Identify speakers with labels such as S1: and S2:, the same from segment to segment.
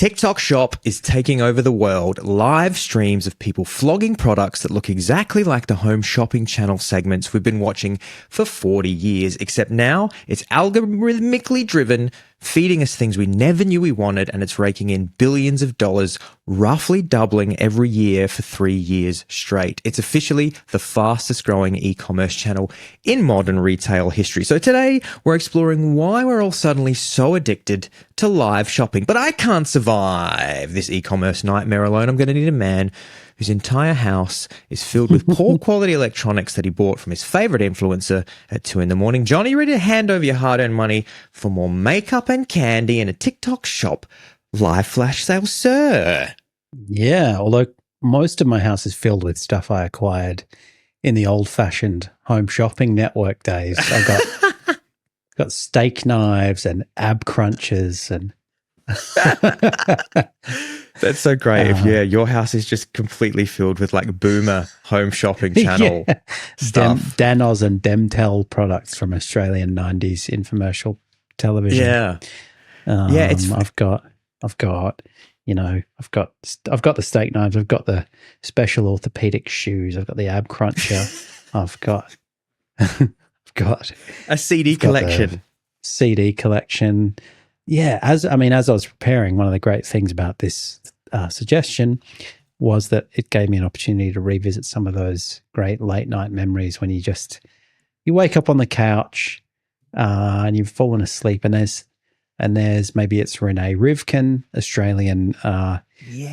S1: TikTok Shop is taking over the world. Live streams of people flogging products that look exactly like the home shopping channel segments we've been watching for 40 years, except now it's algorithmically driven, feeding us things we never knew we wanted, and it's raking in billions of dollars, roughly doubling every year for 3 years straight. It's officially the fastest growing e-commerce channel in modern retail history. So today we're exploring why we're all suddenly so addicted to live shopping. But I can't survive this e-commerce nightmare alone. I'm going to need a man whose entire house is filled with poor quality electronics that he bought from his favorite influencer at 2 a.m. Johnny, ready to hand over your hard-earned money for more makeup and candy in a TikTok Shop live flash sale, sir?
S2: Yeah, although most of my house is filled with stuff I acquired in the old-fashioned home shopping network days. I've got steak knives and ab crunchers and
S1: That's so great. If your house is just completely filled with like boomer home shopping channel stuff.
S2: Danos and Demtel products from Australian 90s infomercial television.
S1: Yeah.
S2: I've got the steak knives, I've got the special orthopedic shoes, I've got the ab cruncher, I've got
S1: a CD collection.
S2: CD collection. Yeah, as I was preparing, one of the great things about this suggestion was that it gave me an opportunity to revisit some of those great late night memories when you wake up on the couch and you've fallen asleep, and there's maybe it's Renee Rivkin, Australian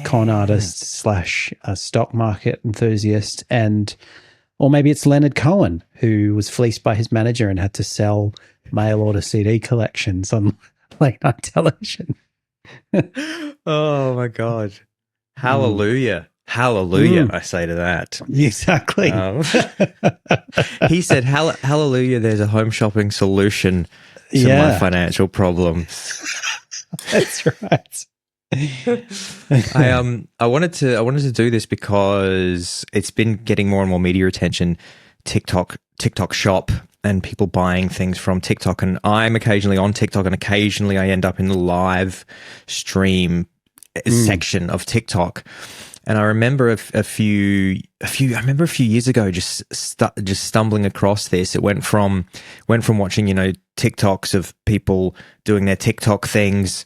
S2: con artist / stock market enthusiast, or maybe it's Leonard Cohen, who was fleeced by his manager and had to sell mail order CD collections on late night television.
S1: Oh my God. Hallelujah. Hallelujah, I say to that.
S2: Exactly.
S1: He said, hallelujah, there's a home shopping solution to my financial problems.
S2: That's right.
S1: I wanted to do this because it's been getting more and more media attention, TikTok Shop, and people buying things from TikTok. And I'm occasionally on TikTok, and occasionally I end up in the live stream section of TikTok. And I remember a few years ago just stumbling across this. It went from watching, TikToks of people doing their TikTok things,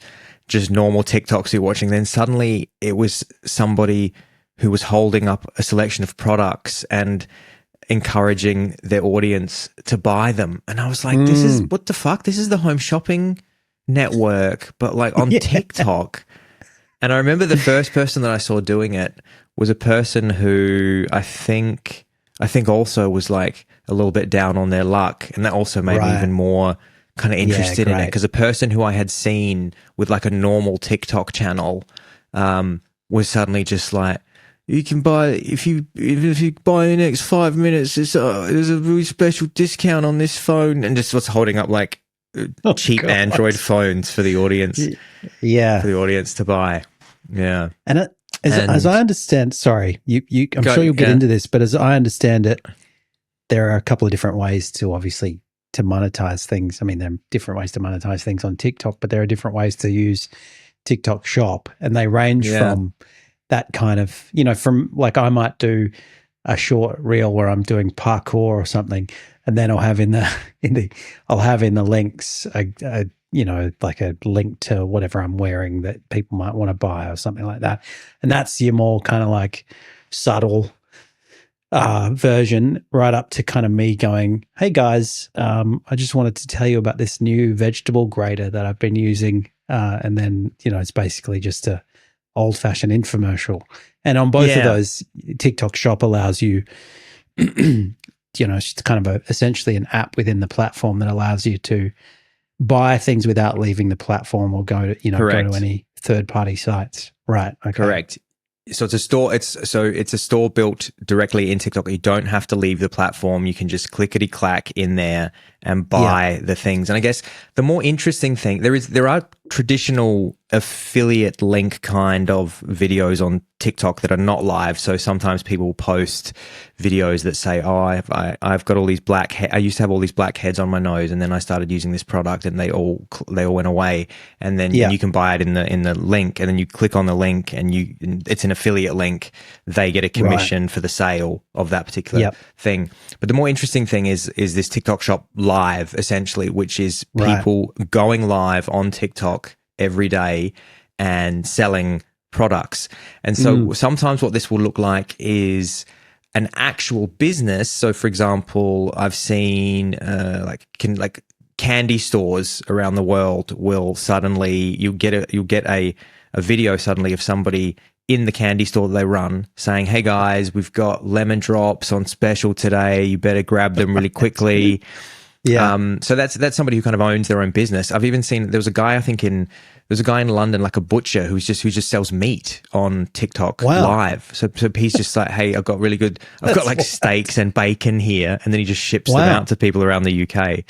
S1: just normal TikToks you're watching. Then suddenly it was somebody who was holding up a selection of products and encouraging their audience to buy them. And I was like, this is, what the fuck? This is the home shopping network, but like on TikTok. And I remember the first person that I saw doing it was a person who I think also was like a little bit down on their luck. And that also made me even more kind of interested in it, because a person who I had seen with like a normal TikTok channel was suddenly just like, you can buy, if you buy in the next 5 minutes, there's a really special discount on this phone, and just was holding up like cheap Android phones for the audience.
S2: Yeah.
S1: For the audience to buy. Yeah.
S2: And as I understand, sorry, I'm sure you'll get into this, but as I understand it, there are a couple of different ways to monetize things. I mean, there are different ways to monetize things on TikTok, but there are different ways to use TikTok Shop, and they range from that kind of, from like I might do a short reel where I'm doing parkour or something, and then I'll have in the links like a link to whatever I'm wearing that people might want to buy or something like that. And that's your more kind of like subtle version, right up to kind of me going, hey guys, I just wanted to tell you about this new vegetable grater that I've been using. And then, it's basically just a old-fashioned infomercial. And on both of those, TikTok Shop allows you, it's kind of essentially an app within the platform that allows you to buy things without leaving the platform or go to any third-party sites. Right. Okay.
S1: Correct. So it's a store. It's a store built directly in TikTok. You don't have to leave the platform. You can just clickety clack in there and buy the things. And I guess the more interesting thing, there are traditional affiliate link kind of videos on TikTok that are not live. So sometimes people post videos that say, "Oh, I've got all these I used to have all these blackheads on my nose, and then I started using this product, and they all went away." And then and you can buy it in the link, and then you click on the link, and it's an affiliate link. They get a commission for the sale of that particular thing. But the more interesting thing is this TikTok Shop Live, essentially, which is people going live on TikTok every day and selling products. And so sometimes what this will look like is an actual business. So for example, I've seen like candy stores around the world will suddenly you'll get a video suddenly of somebody in the candy store that they run saying, "Hey guys, we've got lemon drops on special today. You better grab them really quickly." So that's somebody who kind of owns their own business. I've even seen there's a guy in London, like a butcher who just sells meat on TikTok live. So he's just like, "Hey, I've got like steaks and bacon here," and then he just ships them out to people around the UK.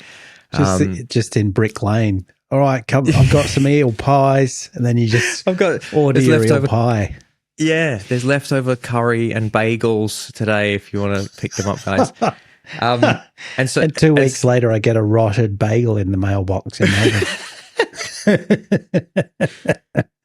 S2: Just in Brick Lane. All right, come. I've got some eel pies, and then you just order your eel pie.
S1: Yeah, there's leftover curry and bagels today if you want to pick them up, guys. And
S2: 2 weeks later, I get a rotted bagel in the mailbox in Melbourne.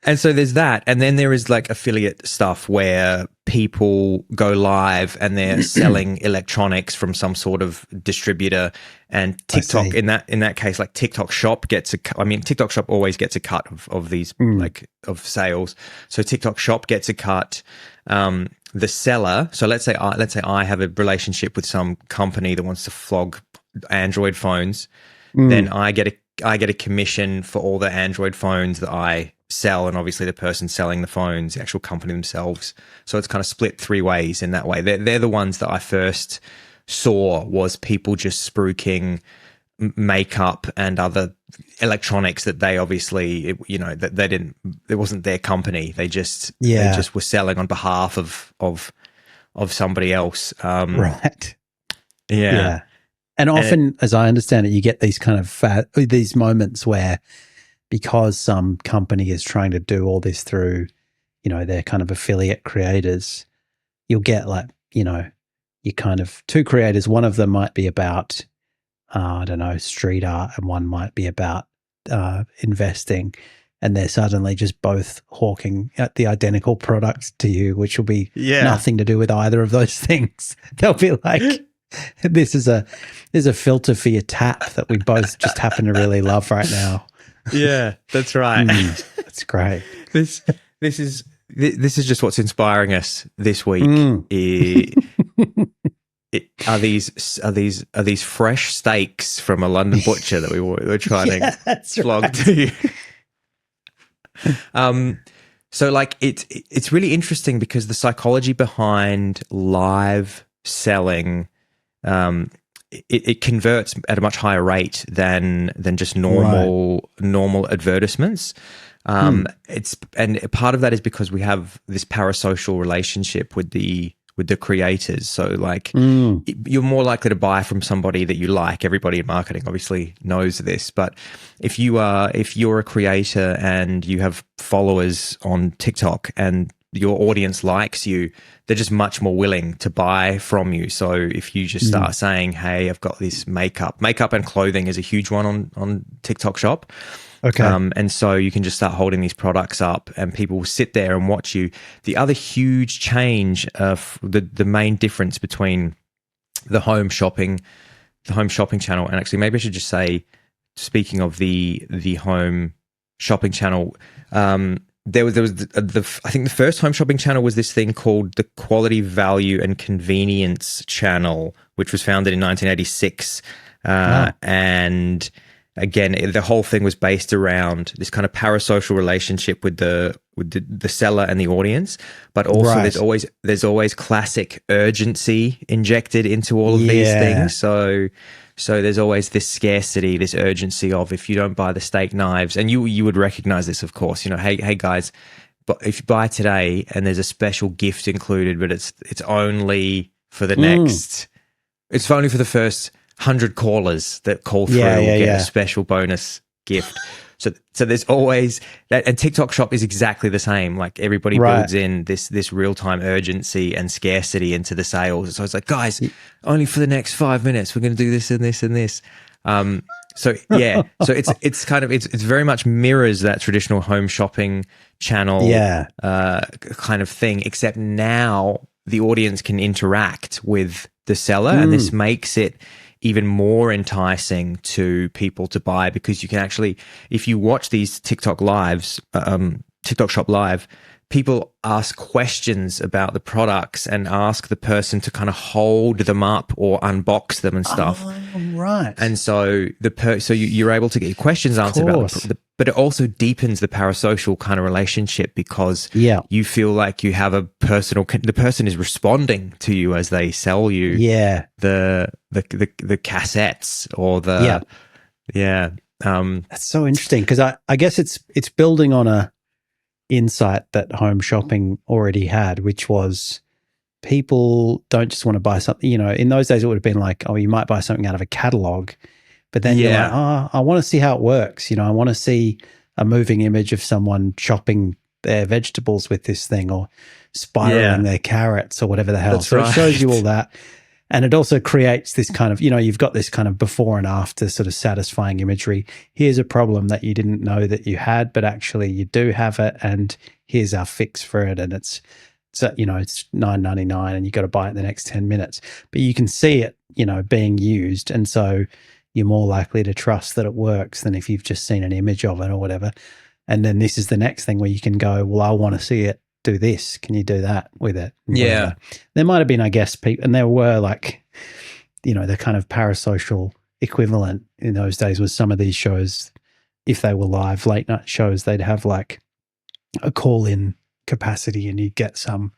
S1: And so there's that. And then there is like affiliate stuff where people go live and they're selling electronics from some sort of distributor, and TikTok in that case, like TikTok Shop TikTok Shop always gets a cut of these like of sales. So TikTok Shop gets a cut. The seller, so let's say I have a relationship with some company that wants to flog Android phones, then I get a commission for all the Android phones that I sell, and obviously the person selling the phones, the actual company themselves. So it's kind of split three ways in that way. They're the ones that I first saw was people just spruiking makeup and other electronics that they obviously, that they didn't, it wasn't their company. They just were selling on behalf of somebody else.
S2: Right.
S1: Yeah.
S2: And often, as I understand it, you get these kind of these moments where, because some company is trying to do all this through, their kind of affiliate creators, you'll get like, you kind of two creators. One of them might be about, I don't know, street art, and one might be about investing, and they're suddenly just both hawking at the identical products to you, which will be nothing to do with either of those things. They'll be like, this is a filter for your tap that we both just happen to really love right now.
S1: Yeah, that's right.
S2: That's great.
S1: This is just what's inspiring us this week. Are these fresh steaks from a London butcher that we're trying to flog to you? So like it's really interesting because the psychology behind live selling, it converts at a much higher rate than just normal advertisements. And part of that is because we have this parasocial relationship with the creators. So like you're more likely to buy from somebody that you like. Everybody in marketing obviously knows this, but if you're a creator and you have followers on TikTok and your audience likes you, they're just much more willing to buy from you. So if you just start saying, "Hey, I've got this makeup and clothing is a huge one on TikTok Shop."
S2: Okay.
S1: And so you can just start holding these products up and people will sit there and watch you. The other huge change, the main difference between the home shopping channel, and actually maybe I should just say, speaking of the home shopping channel, there was I think the first home shopping channel was this thing called the Quality, Value and Convenience channel, which was founded in 1986. And again, the whole thing was based around this kind of parasocial relationship with the seller and the audience, but also there's always classic urgency injected into all of these things. So there's always this scarcity, this urgency of, if you don't buy the steak knives, and you would recognize this, of course, hey guys, but if you buy today and there's a special gift included, but it's only for the next, it's only for the first 100 callers that call through will get a special bonus gift. So there's always that, and TikTok Shop is exactly the same. Like everybody builds in this real time urgency and scarcity into the sales. So it's like, guys, only for the next 5 minutes, we're going to do this and this and this. So it's kind of it's very much mirrors that traditional home shopping channel kind of thing, except now the audience can interact with the seller, and this makes it even more enticing to people to buy, because you can actually, if you watch these TikTok lives, TikTok Shop Live, people ask questions about the products and ask the person to kind of hold them up or unbox them and stuff.
S2: Oh, right.
S1: And so you're able to get your questions answered about but it also deepens the parasocial kind of relationship, because you feel like you have a personal, the person is responding to you as they sell you the cassettes or the
S2: that's so interesting, because I guess it's building on a insight that home shopping already had, which was people don't just want to buy something. You know, in those days it would have been like, oh, you might buy something out of a catalog, but then you're like, oh, I want to see how it works. You know, I want to see a moving image of someone chopping their vegetables with this thing, or spiraling their carrots, or whatever the hell. That's it shows you all that. And it also creates this kind of, you know, you've got this kind of before and after sort of satisfying imagery. Here's a problem that you didn't know that you had, but actually you do have it, and here's our fix for it. And it's you know, it's $9.99 and you got to buy it in the next 10 minutes. But you can see it, you know, being used. And so you're more likely to trust that it works than if you've just seen an image of it or whatever. And then this is the next thing where you can go, well, I want to see it do this. Can you do that with it?
S1: Yeah.
S2: There might have been, I guess, people, and there were like, you know, the kind of parasocial equivalent in those days was some of these shows, if they were live late night shows, they'd have like a call-in capacity, and you'd get some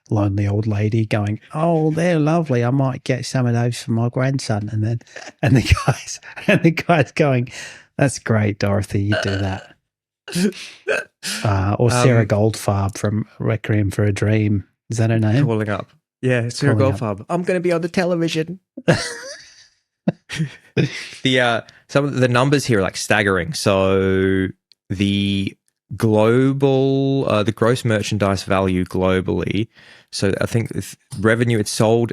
S2: lonely old lady going, oh, they're lovely, I might get some of those for my grandson. And the guys going, that's great, Dorothy, you do that. Or Sarah Goldfarb from Requiem for a Dream. Is that her name?
S1: Calling up. Yeah, Sarah Goldfarb. I'm going to be on the television. Some of the numbers here are like staggering. So the global, the gross merchandise value globally. So I think revenue, it's sold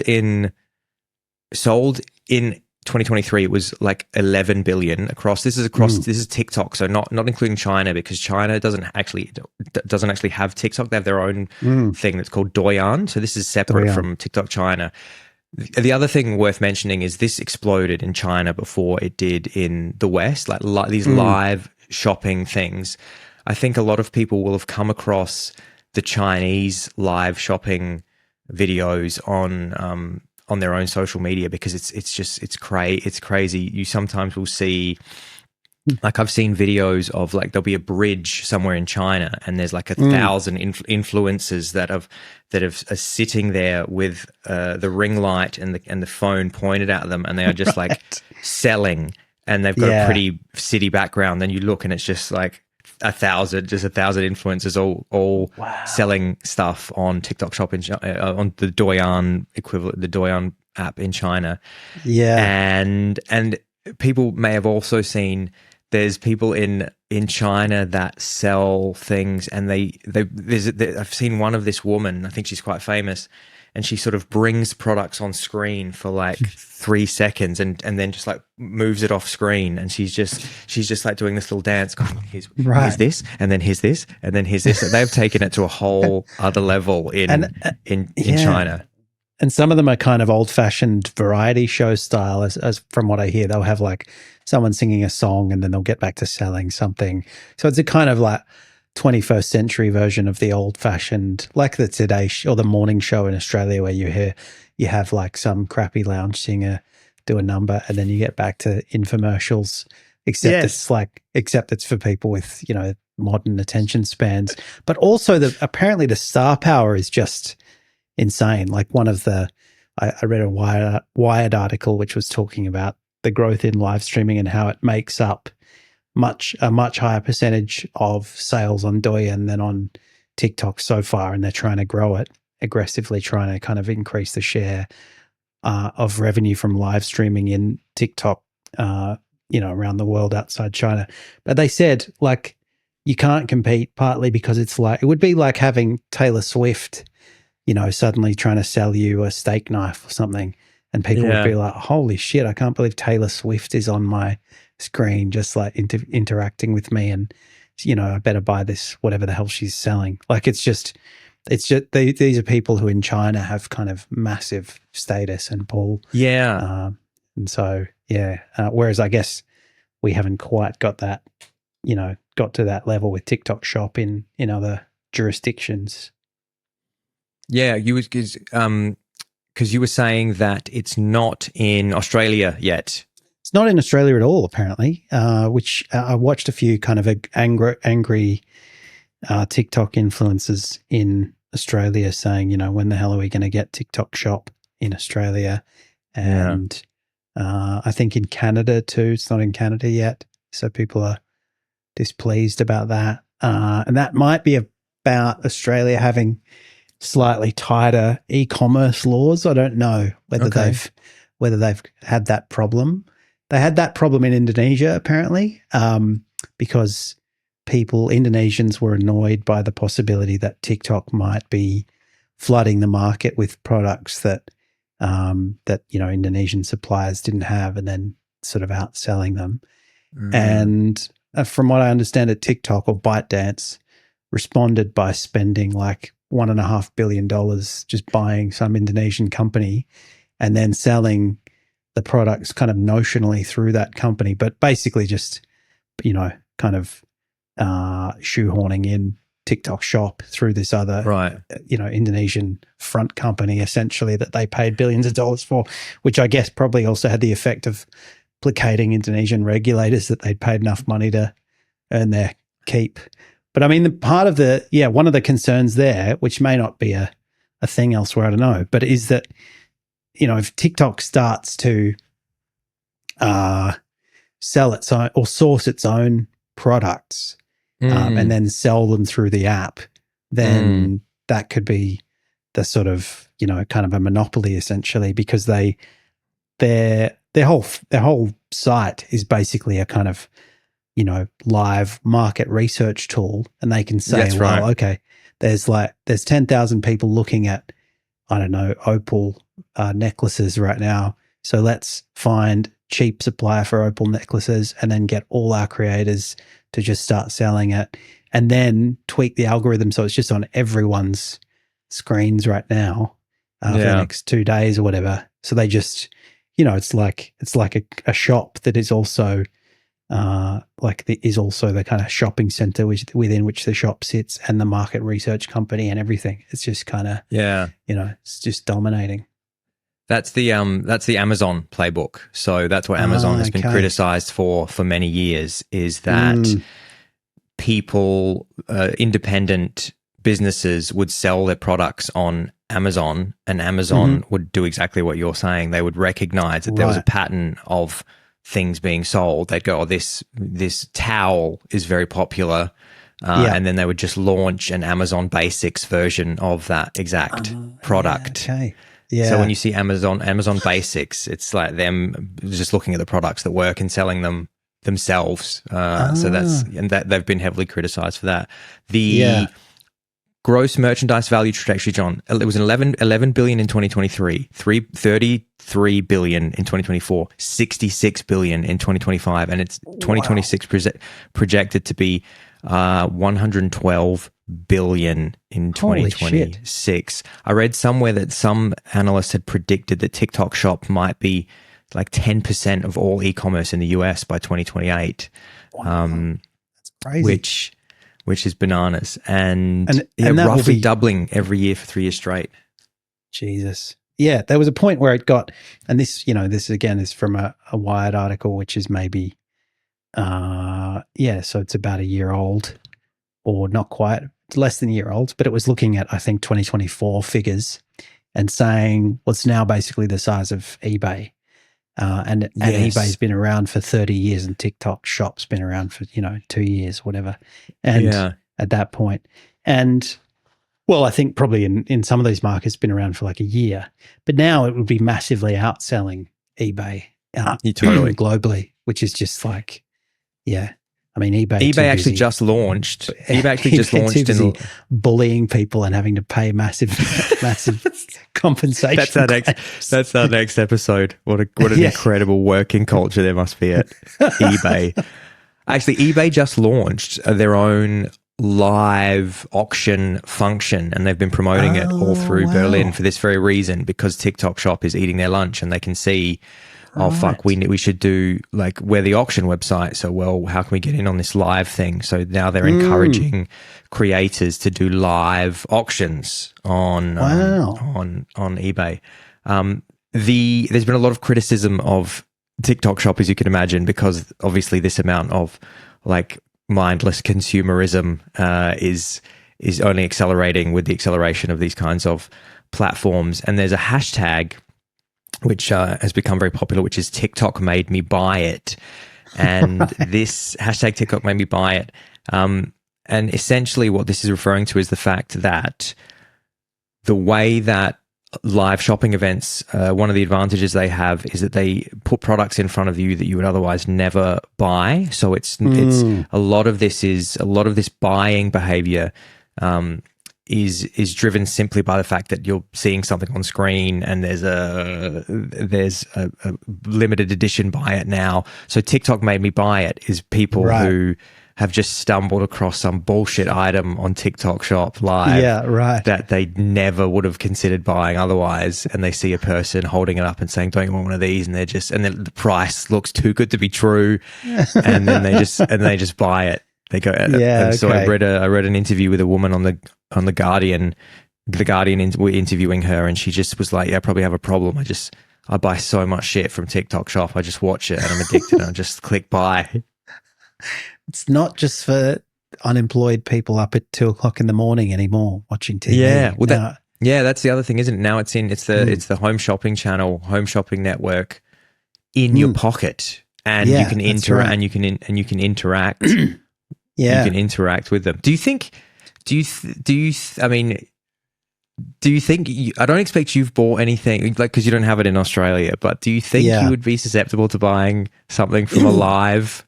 S1: in 2023, it was like 11 billion across. This is TikTok, so not including China, because China doesn't actually have TikTok. They have their own thing that's called Douyin. So this is separate from TikTok China. The other thing worth mentioning is this exploded in China before it did in the West, like these live shopping things. I think a lot of people will have come across the Chinese live shopping videos on their own social media, because it's crazy. You sometimes will see, like I've seen videos of like there'll be a bridge somewhere in China, and there's like 1,000 influencers that are sitting there with the ring light and the phone pointed at them, and they are just like selling, and they've got a pretty city background. Then you look and it's just like 1,000 influencers all selling stuff on TikTok Shop on the Douyin equivalent, the Douyin app in China. Yeah, and people may have also seen there's people in China that sell things, and I've seen one of this woman. I think she's quite famous. And she sort of brings products on screen for like 3 seconds and then just like moves it off screen. And she's just like doing this little dance going, here's this, and then here's this, and then here's this. So they've taken it to a whole other level in China.
S2: And some of them are kind of old-fashioned variety show style, as from what I hear. They'll have like someone singing a song, and then they'll get back to selling something. So it's a kind of like 21st century version of the old-fashioned, like the Today or the morning show in Australia, where you have like some crappy lounge singer do a number, and then you get back to infomercials. Except it's for people with, you know, modern attention spans. But also apparently the star power is just insane. Like one of I read a Wired article which was talking about the growth in live streaming and how it makes up a much higher percentage of sales on Douyin than on TikTok so far, and they're trying to grow it aggressively, trying to kind of increase the share of revenue from live streaming in TikTok around the world outside China. But they said, like, you can't compete partly because it's like, it would be like having Taylor Swift, suddenly trying to sell you a steak knife or something. And people would be like, holy shit, I can't believe Taylor Swift is on my screen just like interacting with me. And, I better buy this, whatever the hell she's selling. Like, it's just these are people who in China have kind of massive status and pull.
S1: Yeah.
S2: And so, whereas I guess we haven't quite got that, got to that level with TikTok Shop in other jurisdictions.
S1: Yeah, because you were saying that it's not in Australia yet.
S2: It's not in Australia at all, apparently, which I watched a few kind of angry TikTok influencers in Australia saying, when the hell are we going to get TikTok Shop in Australia? And I think in Canada too, it's not in Canada yet. So people are displeased about that. And that might be about Australia having slightly tighter e-commerce laws. I don't know whether they've had that problem. They had that problem in Indonesia apparently, because Indonesians were annoyed by the possibility that TikTok might be flooding the market with products that Indonesian suppliers didn't have, and then sort of outselling them. And from what I understand, at TikTok or ByteDance responded by spending like $1.5 billion just buying some Indonesian company and then selling the products kind of notionally through that company, but basically just, kind of shoehorning in TikTok Shop through this other, Indonesian front company essentially that they paid billions of dollars for, which I guess probably also had the effect of placating Indonesian regulators that they'd paid enough money to earn their keep. But I mean, one of the concerns there, which may not be a thing elsewhere, I don't know, but is that, if TikTok starts to sell its own or source its own products and then sell them through the app, then that could be the sort of, kind of a monopoly essentially, because their whole site is basically a kind of, live market research tool, and they can say, okay, there's 10,000 people looking at, I don't know, opal necklaces right now. So let's find cheap supplier for opal necklaces and then get all our creators to just start selling it, and then tweak the algorithm so it's just on everyone's screens right now for the next 2 days or whatever. So they just, it's like a shop that is also is also the kind of shopping center within which the shop sits, and the market research company and everything. It's just kind of it's just dominating.
S1: That's the Amazon playbook. So that's what Amazon has been criticized for many years, is that people, independent businesses would sell their products on Amazon, and Amazon would do exactly what you're saying. They would recognize that there was a pattern of things being sold. They'd go, this towel is very popular. And then they would just launch an Amazon Basics version of that exact product.
S2: Yeah.
S1: So when you see Amazon Basics, it's like them just looking at the products that work and selling them themselves. So that they've been heavily criticized for that. The gross merchandise value trajectory, John, it was 11 billion in 2023, 33 billion in 2024, 66 billion in 2025, and it's 2026 projected to be 112 billion in 2026. I read somewhere that some analysts had predicted that TikTok Shop might be like 10% of all e-commerce in the US by 2028.
S2: That's crazy.
S1: Which is bananas, and roughly doubling every year for 3 years straight.
S2: Jesus. Yeah, there was a point where it got, and this again is from a Wired article, which is maybe, so it's about a year old, or not quite, less than a year old, but it was looking at, I think, 2024 figures and saying what's now basically the size of eBay. And eBay's been around for 30 years and TikTok Shop's been around for, 2 years, whatever. And at that point, and well, I think probably in some of these markets been around for like a year, but now it would be massively outselling eBay
S1: totally
S2: globally. which is just like, yeah. I mean, eBay
S1: actually just launched. eBay actually just launched in
S2: bullying people and having to pay massive compensation.
S1: That's our next episode. What an incredible working culture there must be at eBay. Actually, eBay just launched their own live auction function, and they've been promoting it all through Berlin for this very reason, because TikTok Shop is eating their lunch, and they can see, oh fuck, we should do, like, we're the auction website, so well, how can we get in on this live thing? So now they're encouraging creators to do live auctions on eBay. There's been a lot of criticism of TikTok Shop, as you can imagine, because obviously this amount of like mindless consumerism is only accelerating with the acceleration of these kinds of platforms. And there's a hashtag which has become very popular, which is TikTok made me buy it. And this hashtag TikTok made me buy it. And essentially what this is referring to is the fact that the way that live shopping events, one of the advantages they have is that they put products in front of you that you would otherwise never buy. So it's a lot of this buying behavior is driven simply by the fact that you're seeing something on screen and there's a limited edition buy it now. So TikTok made me buy it is people who have just stumbled across some bullshit item on TikTok Shop Live that they never would have considered buying otherwise, and they see a person holding it up and saying, "Don't you want one of these?" and then the price looks too good to be true, and then they just buy it. They go, So I read an interview with a woman on the Guardian. The Guardian were interviewing her, and she just was like, "Yeah, I probably have a problem. I buy so much shit from TikTok Shop. I just watch it and I'm addicted and I just click buy."
S2: It's not just for unemployed people up at 2:00 in the morning anymore watching TV.
S1: Yeah, well, that's the other thing, isn't it? Now it's the home shopping channel, home shopping network in your pocket, and you can interact, and you can interact. You can interact with them. Do you think? I don't expect you've bought anything, like, because you don't have it in Australia, but do you think you would be susceptible to buying something from a live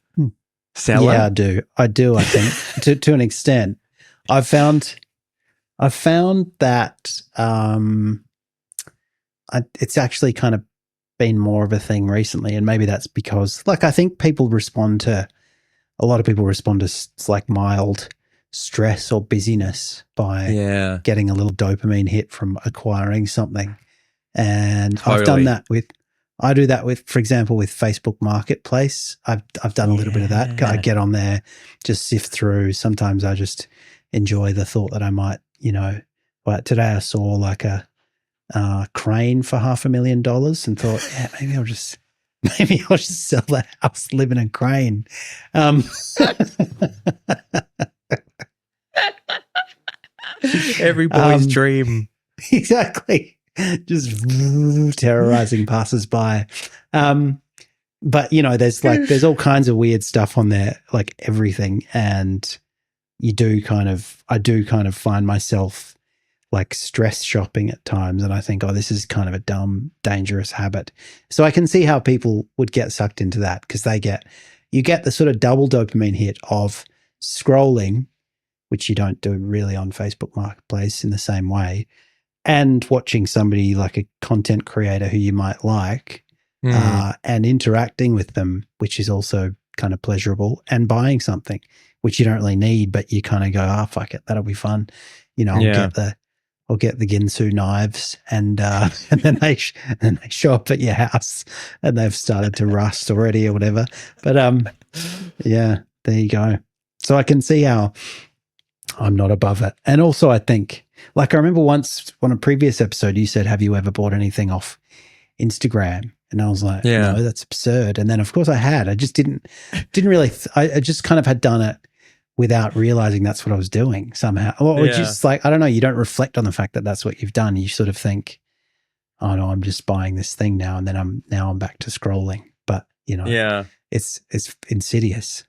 S1: seller?
S2: Yeah, I do. I think to an extent, I've found that it's actually kind of been more of a thing recently, and maybe that's because, like, I think a lot of people respond to like mild stress or busyness by getting a little dopamine hit from acquiring something, and totally. I do that with, for example, with Facebook Marketplace. I've done a little bit of that. I get on there, just sift through. Sometimes I just enjoy the thought that I might, but today I saw like a crane for $500,000 and thought, maybe I'll just sell that house, live in a crane.
S1: Every boy's dream.
S2: Exactly. Just terrorizing passers-by. But there's all kinds of weird stuff on there, like everything. And I do kind of find myself like stress shopping at times. And I think, this is kind of a dumb, dangerous habit. So I can see how people would get sucked into that, because you get the sort of double dopamine hit of scrolling, which you don't do really on Facebook Marketplace in the same way, and watching somebody like a content creator who you might like and interacting with them, which is also kind of pleasurable, and buying something which you don't really need, but you kind of go, fuck it, that'll be fun. I'll get the Ginsu knives, and then they show up at your house and they've started to rust already or whatever. But there you go. So I can see how I'm not above it. And also I think, like, I remember once on a previous episode you said, have you ever bought anything off Instagram? And I was like, no, that's absurd. And then of course I had. I just didn't really I just kind of had done it without realizing that's what I was doing somehow. Or just like, I don't know, you don't reflect on the fact that that's what you've done. You sort of think, oh no, I'm just buying this thing now, and then I'm back to scrolling. But it's insidious.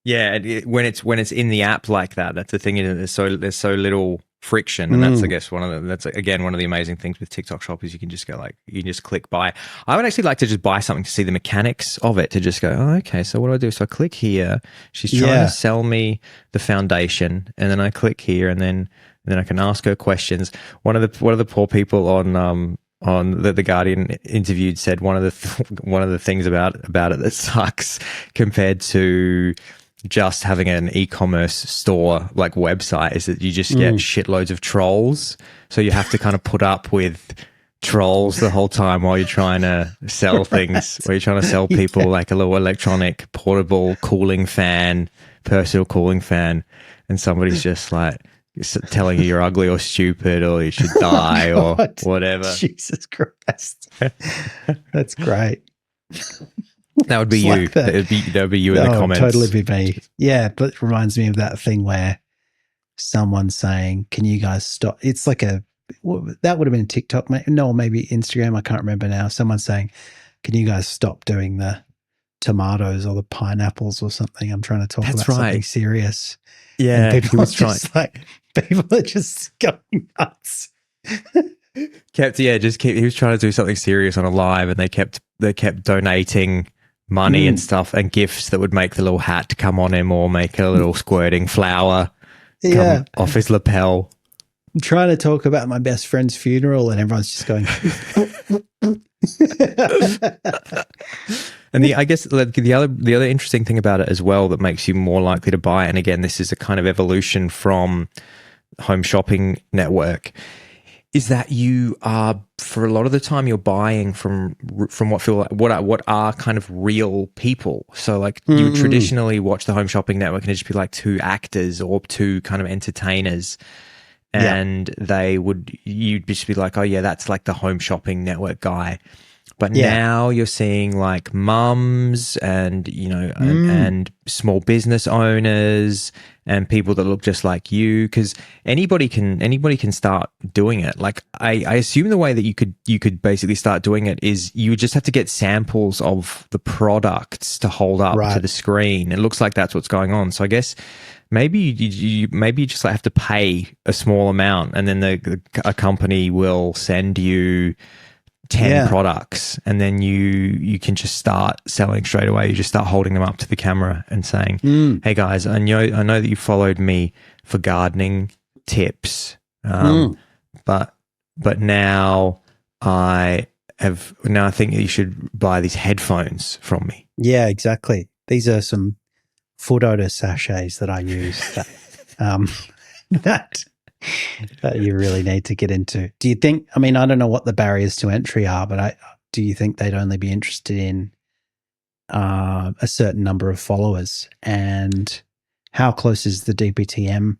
S1: Yeah, when it's in the app like that, that's the thing. There's so little friction. And that's, I guess, that's again one of the amazing things with TikTok Shop is you can just go you can just click buy. I would actually like to just buy something to see the mechanics of it, to just go, oh, okay, so what do I do? So I click here. She's trying to sell me the foundation, and then I click here, and then I can ask her questions. One of the poor people on the Guardian interviewed said one of the things about it that sucks compared to just having an e-commerce store like website is that you just get shitloads of trolls. So you have to kind of put up with trolls the whole time while you're trying to sell things, where you're trying to sell people like a little electronic portable cooling fan, personal cooling fan, and somebody's just like telling you you're ugly or stupid or you should die or whatever.
S2: Jesus Christ. That's great.
S1: That would be you. That would be you in the comments.
S2: Totally be me. Yeah, but it reminds me of that thing where someone's saying, "Can you guys stop?" It's like that would have been TikTok, no, maybe Instagram. I can't remember now. Someone's saying, "Can you guys stop doing the tomatoes or the pineapples or something?" I'm trying to talk about something serious.
S1: Yeah,
S2: and people are just going nuts.
S1: He was trying to do something serious on a live, and they kept donating money and stuff and gifts that would make the little hat come on him or make a little squirting flower come off his lapel.
S2: I'm trying to talk about my best friend's funeral, and everyone's just going.
S1: And I guess the other interesting thing about it as well that makes you more likely to buy, and again, this is a kind of evolution from home shopping network, is that you are, for a lot of the time, you're buying from what feel like what are kind of real people. So like you would traditionally watch the home shopping network and it'd just be like two actors or two kind of entertainers. And you'd just be like, oh yeah, that's like the home shopping network guy. But now you're seeing like mums and, and small business owners and people that look just like you, because anybody can start doing it. Like I assume the way that you could basically start doing it is you would just have to get samples of the products to hold up to the screen. It looks like that's what's going on. So I guess maybe you just have to pay a small amount, and then a company will send you 10 products, and then you can just start selling straight away. You just start holding them up to the camera and saying, hey guys, I know that you followed me for gardening tips, but now I think that you should buy these headphones from me.
S2: Yeah, exactly. These are some foot odor sachets that I use that you really need to get into. Do you think, I don't know what the barriers to entry are, but do you think they'd only be interested in a certain number of followers? And how close is the DPTM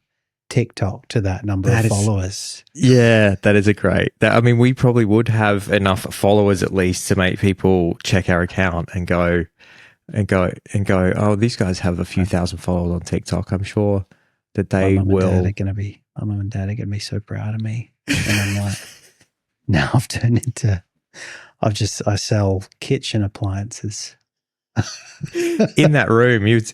S2: TikTok to that number of followers?
S1: Yeah, that is we probably would have enough followers at least to make people check our account and go, oh, these guys have a few thousand followers on TikTok. I'm sure that they will. My mum and dad are going to be so proud of me. And I'm like, now I've turned into, I sell kitchen appliances. In that room, you'd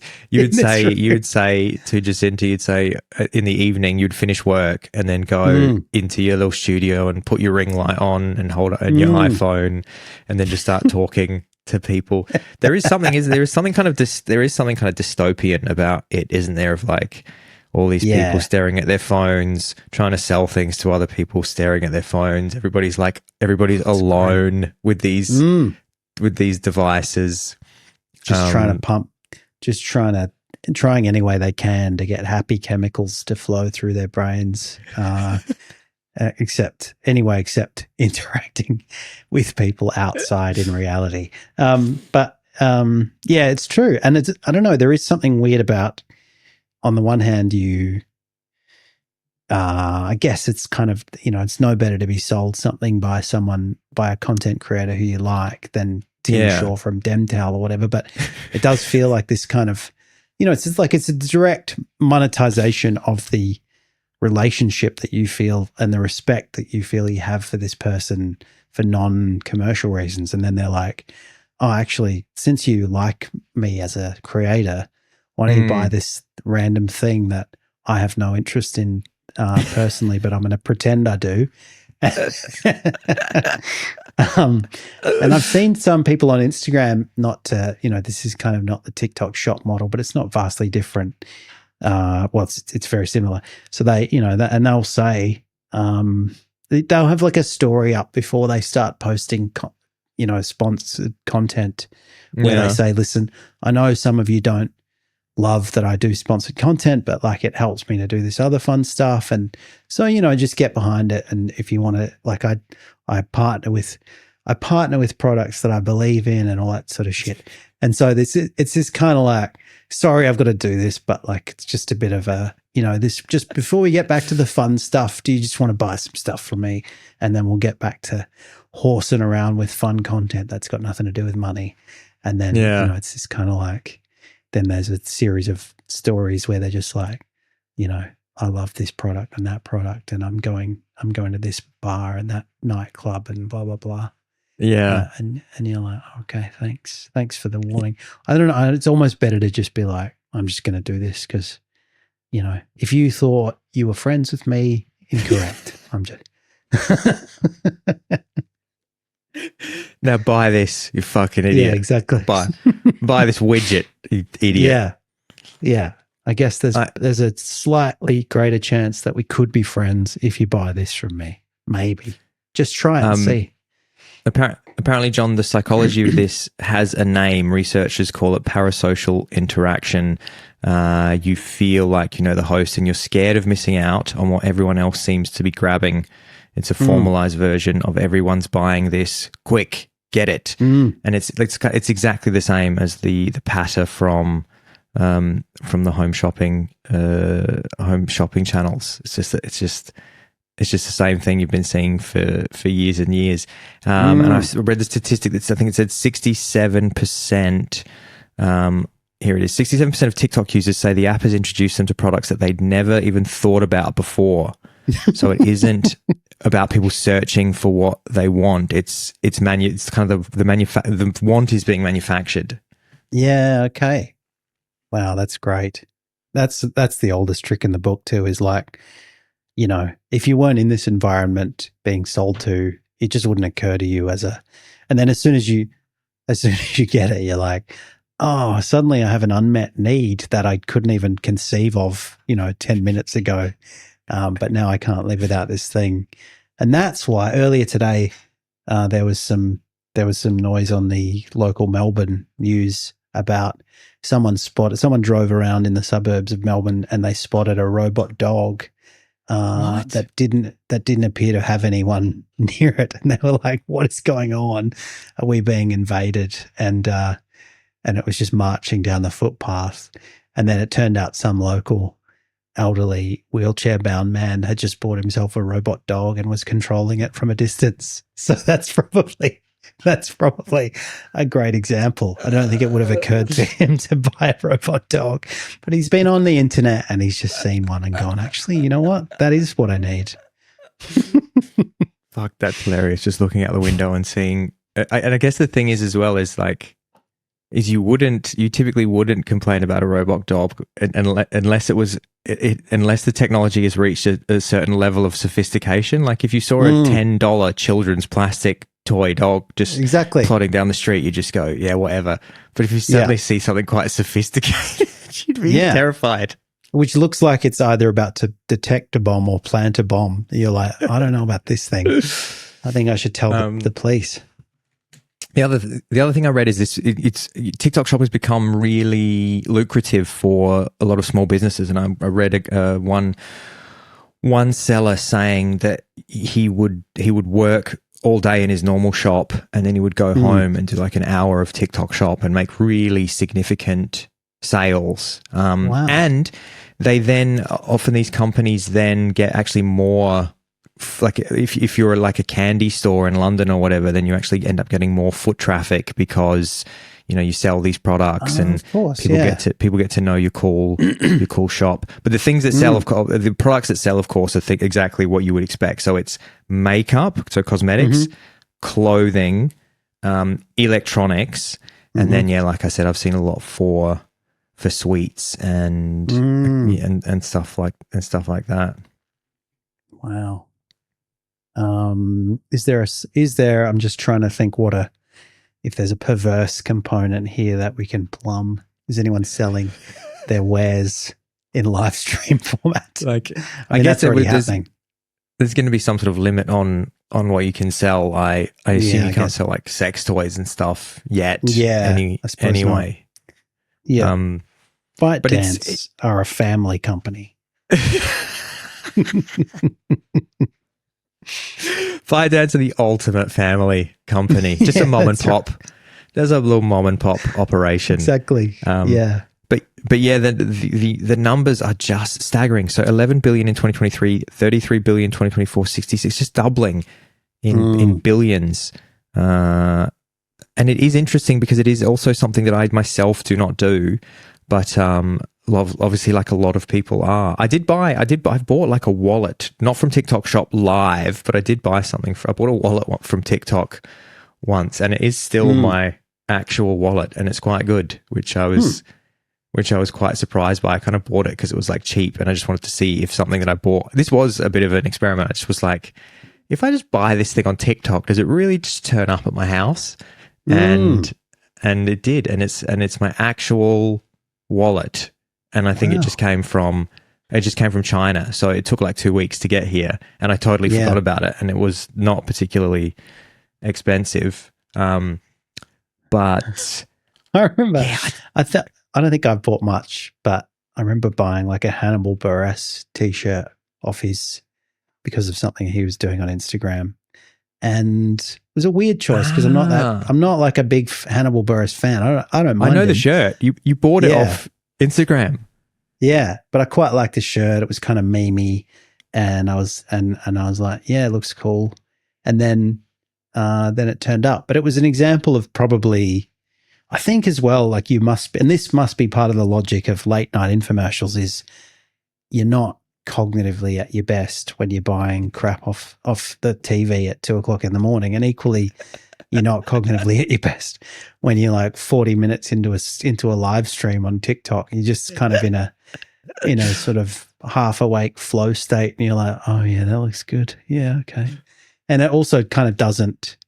S1: say to Jacinta, you'd say in the evening, you'd finish work and then go into your little studio and put your ring light on and hold it on your iPhone, and then just start talking to people. There is something kind of dystopian about it, isn't there? Of like all these people staring at their phones, trying to sell things to other people, staring at their phones. Everybody's alone with these devices.
S2: Trying any way they can to get happy chemicals to flow through their brains, except interacting with people outside in reality. But it's true. And I don't know, there is something weird about, on the one hand, I guess it's kind of, it's no better to be sold something by a content creator who you like than Tim Shaw from Demtowel or whatever. But it does feel like this kind of, it's a direct monetization of the relationship that you feel and the respect that you feel you have for this person for non-commercial reasons. And then they're like, oh, actually, since you like me as a creator, why don't you buy this random thing that I have no interest in personally, but I'm going to pretend I do. And I've seen some people on Instagram, not to, this is kind of not the TikTok shop model, but it's not vastly different. It's very similar. So they, and they'll say, they'll have like a story up before they start posting, sponsored content where they say, listen, I know some of you don't love that I do sponsored content, but like it helps me to do this other fun stuff. And so, just get behind it. And if you want to, like I partner with products that I believe in and all that sort of shit. And so it's this kind of like, sorry, I've got to do this, but like, it's just a bit of a, this just before we get back to the fun stuff, do you just want to buy some stuff from me? And then we'll get back to horsing around with fun content that's got nothing to do with money. And then, it's this kind of like, then there's a series of stories where they're just like, I love this product and that product, and I'm going to this bar and that nightclub and blah, blah, blah.
S1: Yeah.
S2: And you're like, okay, thanks for the warning. I don't know. It's almost better to just be like, I'm just going to do this because, if you thought you were friends with me, incorrect. I'm just.
S1: Now buy this, you fucking idiot.
S2: Yeah, exactly.
S1: Buy this widget, you idiot.
S2: Yeah. I guess there's a slightly greater chance that we could be friends if you buy this from me. Maybe. Just try and see.
S1: Apparently, John, the psychology of this has a name. Researchers call it parasocial interaction. You feel like the host and you're scared of missing out on what everyone else seems to be grabbing. It's a formalized version of everyone's buying this. Quick, get it. And it's exactly the same as the patter from the home shopping channels. It's just the same thing you've been seeing for years and years. And I read the statistic that I think it said 67%. Here it is. 67% of TikTok users say the app has introduced them to products that they'd never even thought about before. So it isn't about people searching for what they want. It's kind of the want is being manufactured.
S2: Yeah. Okay. Wow, that's great. That's the oldest trick in the book too. Is like, if you weren't in this environment being sold to, it just wouldn't occur to you and then as soon as you get it, you're like, oh, suddenly I have an unmet need that I couldn't even conceive of, 10 minutes ago. But now I can't live without this thing. And that's why earlier today, there was some noise on the local Melbourne news about someone drove around in the suburbs of Melbourne and they spotted a robot dog that didn't appear to have anyone near it. And they were like, what is going on? Are we being invaded? And it was just marching down the footpath. And then it turned out some local elderly wheelchair-bound man had just bought himself a robot dog and was controlling it from a distance. So that's probably a great example. I don't think it would have occurred to him to buy a robot dog, but he's been on the internet and he's just seen one and gone, actually, you know what? That is what I need.
S1: Fuck, that's hilarious. Just looking out the window and seeing, and I guess the thing is as well is like, you typically wouldn't complain about a robot dog unless unless the technology has reached a certain level of sophistication. Like if you saw a $10 children's plastic toy dog just plodding down the street, you just go, yeah, whatever. But if you suddenly see something quite sophisticated, you'd be terrified.
S2: Which looks like it's either about to detect a bomb or plant a bomb. You're like, I don't know about this thing. I think I should tell the police.
S1: The other thing I read is this: it's TikTok Shop has become really lucrative for a lot of small businesses, and I read one seller saying that he would work all day in his normal shop, and then he would go home and do like an hour of TikTok Shop and make really significant sales.
S2: Wow.
S1: And they then often these companies then get actually more. Like if you're like a candy store in London or whatever, then you actually end up getting more foot traffic because you sell these products and people get to know your cool shop. But the things that sell, the products that sell, of course, are exactly what you would expect. So it's makeup, so cosmetics, clothing, electronics, and then like I said, I've seen a lot for sweets and stuff like that.
S2: Wow. Is there, I'm just trying to think if there's a perverse component here that we can plumb. Is anyone selling their wares in live stream format?
S1: Like,
S2: I mean, that's already happening.
S1: There's going to be some sort of limit on what you can sell. I assume you can't sell like sex toys and stuff yet.
S2: Yeah.
S1: Anyway.
S2: Not. Yeah. ByteDance are a family company.
S1: ByteDance are the ultimate family company. Just a mom and pop. Right. There's a little mom and pop operation.
S2: Exactly. Yeah.
S1: But yeah, the numbers are just staggering. So 11 billion in 2023, 33 billion 2024, 66, just doubling in billions. And it is interesting because it is also something that I myself do not do, but obviously like a lot of people are. I bought like a wallet, not from TikTok Shop Live, but I did buy something. I bought a wallet from TikTok once, and it is still my actual wallet, and it's quite good, which I was quite surprised by. I kind of bought it because it was like cheap, and I just wanted to see if something that I bought. This was a bit of an experiment. I just was like, if I just buy this thing on TikTok, does it really just turn up at my house? And it did, and it's my actual wallet. And I think it just came from China. So it took like 2 weeks to get here, and I totally forgot about it, and it was not particularly expensive. But
S2: I remember I don't think I've bought much, but I remember buying like a Hannibal Buress t-shirt off his because of something he was doing on Instagram. And it was a weird choice because I'm not like a big Hannibal Buress fan. I don't mind.
S1: I know
S2: him.
S1: The shirt. You bought it off Instagram.
S2: Yeah, but I quite liked the shirt. It was kind of memey, and I was like, yeah, it looks cool. And then it turned up. But it was an example of probably, I think as well, like you must be, and this must be part of the logic of late night infomercials, is you're not cognitively at your best when you're buying crap off the TV at 2:00 in the morning, and equally you're not cognitively at your best when you're like 40 minutes into a live stream on TikTok. You're just kind of in a sort of half awake flow state, and you're like, oh yeah, that looks good. Yeah, okay. And it also kind of doesn't.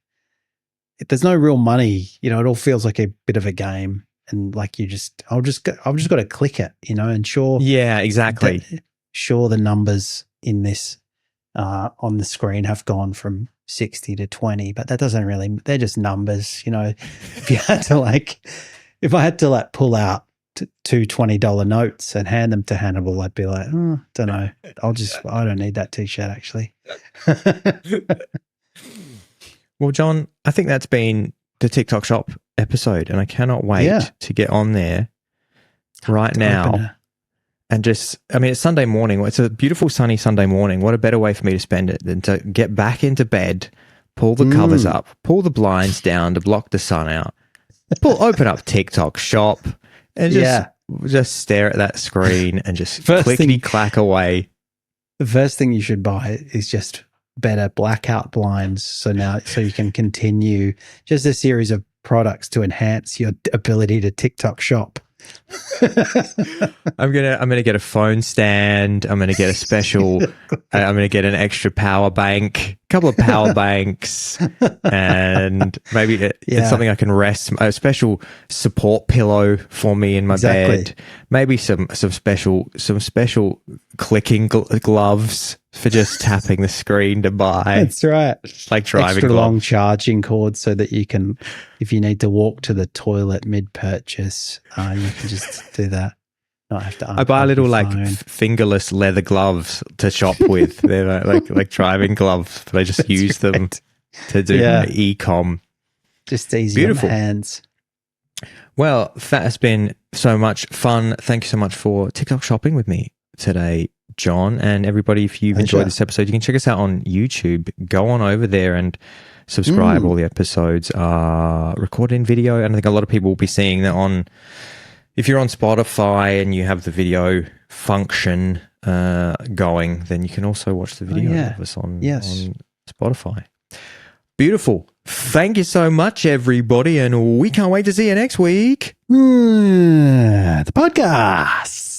S2: There's no real money. It all feels like a bit of a game, and like I've just got to click it, and sure.
S1: Yeah, exactly.
S2: Sure, the numbers in this on the screen have gone from 60 to 20, but that doesn't really, they're just numbers, If I had to pull out two $20 notes and hand them to Hannibal, I'd be like, don't know. I don't need that t-shirt actually.
S1: Well, John, I think that's been the TikTok Shop episode, and I cannot wait to get on there right now. And it's Sunday morning. It's a beautiful sunny Sunday morning. What a better way for me to spend it than to get back into bed, pull the covers up, pull the blinds down to block the sun out, open up TikTok Shop, and just stare at that screen and just clickety-clack away.
S2: The first thing you should buy is just better blackout blinds, so you can continue just a series of products to enhance your ability to TikTok Shop.
S1: I'm gonna get a phone stand. I'm gonna get a special. I'm gonna get an extra power bank, a couple of power banks, and maybe it's something I can rest. A special support pillow for me in my bed. Maybe some special clicking gloves for just tapping the screen to buy.
S2: That's right.
S1: Like driving
S2: extra long charging cord so that you can, if you need to walk to the toilet mid-purchase, you can just do that. Not have to.
S1: I buy little fingerless leather gloves to shop with. They're like driving gloves, but I just use them to do my e-com.
S2: Just easy on the hands.
S1: Well, that has been so much fun. Thank you so much for TikTok shopping with me today, John. And everybody, if you've enjoyed this episode, you can check us out on YouTube. Go on over there and subscribe. All the episodes are recorded in video, and I think a lot of people will be seeing that if you're on Spotify and you have the video function going, then you can also watch the video of us on Spotify. Beautiful. Thank you so much, everybody, and we can't wait to see you next week.
S2: The podcast.